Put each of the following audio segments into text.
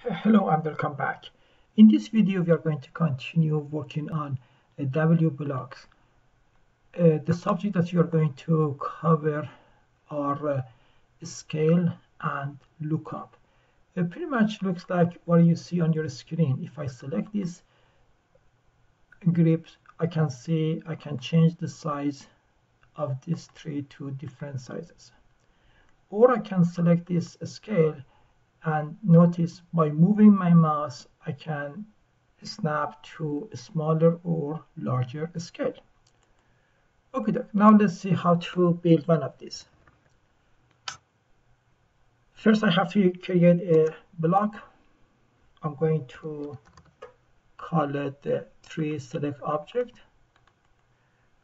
Hello and welcome back. In this video, we are going to continue working on W blocks. The subject that you are going to cover are scale and lookup. It pretty much looks like what you see on your screen. If I select this grip, I can change the size of this tree to different sizes. Or I can select this scale, and notice by moving my mouse I can snap to a smaller or larger scale. Okay, now let's see how to build one of these. First I have to create a block. I'm going to call it the tree select object,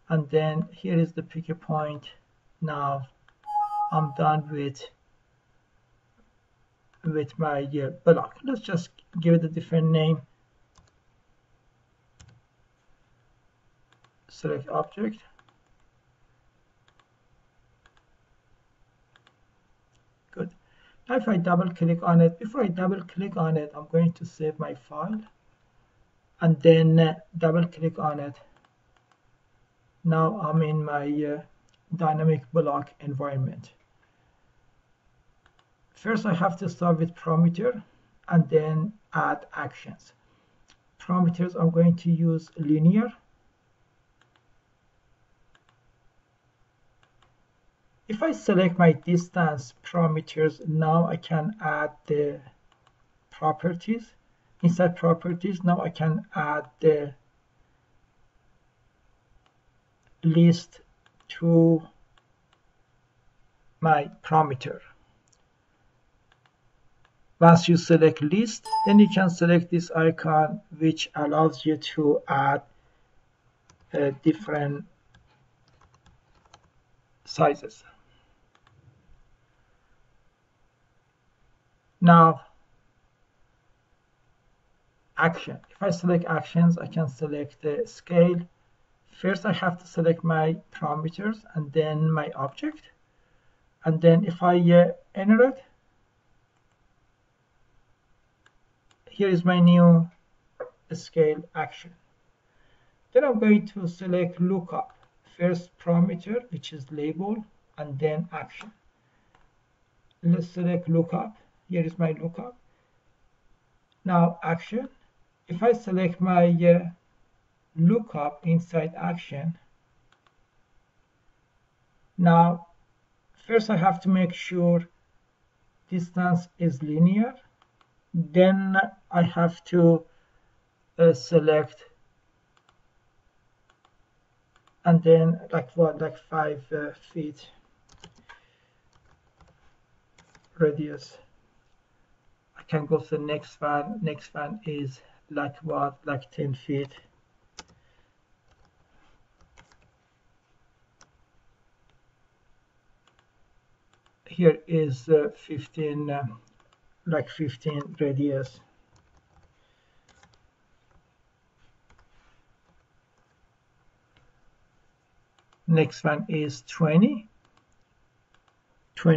and then here is the pick a point. Now I'm done with my block. Let's just give it a different name. Select object. Good. Now if I double click on it, before I double click on it, I'm going to save my file and then double click on it. Now I'm in my dynamic block environment. First I have to start with parameter and then add actions. Parameters, I'm going to use linear. If I select my distance parameters, now I can add the properties. Inside properties, now I can add the list to my parameter. Once you select list, then you can select this icon, which allows you to add different sizes. Now, action. If I select actions, I can select the scale. First, I have to select my parameters and then my object. And then if I enter it, here is my new scale action. Then I'm going to select lookup. First parameter, which is label, and then action. Let's select lookup. Here is my lookup. Now action. If I select my lookup inside action, now first I have to make sure distance is linear. Then I have to select, and then like 5 feet radius. I can go to the next one. Next one is like 10 feet. Here is 15 radius. Next one is 20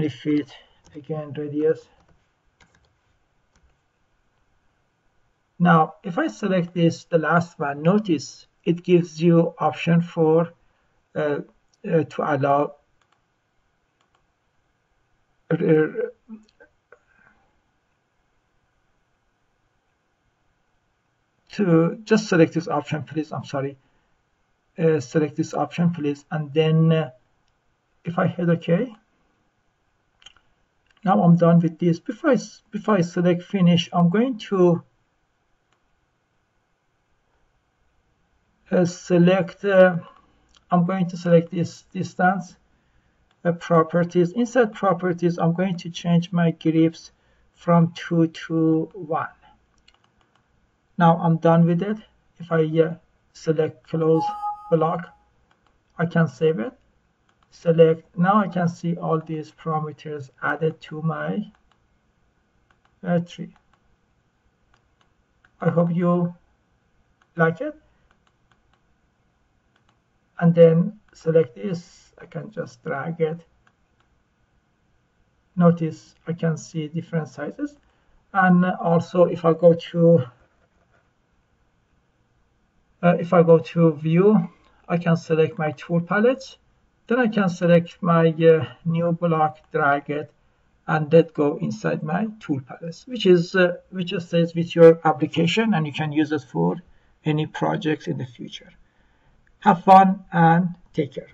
feet, again radius. Now if I select this, the last one, notice it gives you option for to allow to just select this option, please. I'm sorry. Select this option, please, and then if I hit OK, now I'm done with this. Before I select finish, I'm going to select this distance properties. Inside properties, I'm going to change my grips from 2 to 1. Now I'm done with it. If I select close block, I can save it. Select. Now I can see all these parameters added to my tree. I hope you like it. And then select this. I can just drag it. Notice I can see different sizes. And also if I go to view, I can select my tool palette. Then I can select my new block, drag it, and let go inside my tool palette, which stays with your application, and you can use it for any projects in the future. Have fun and take care.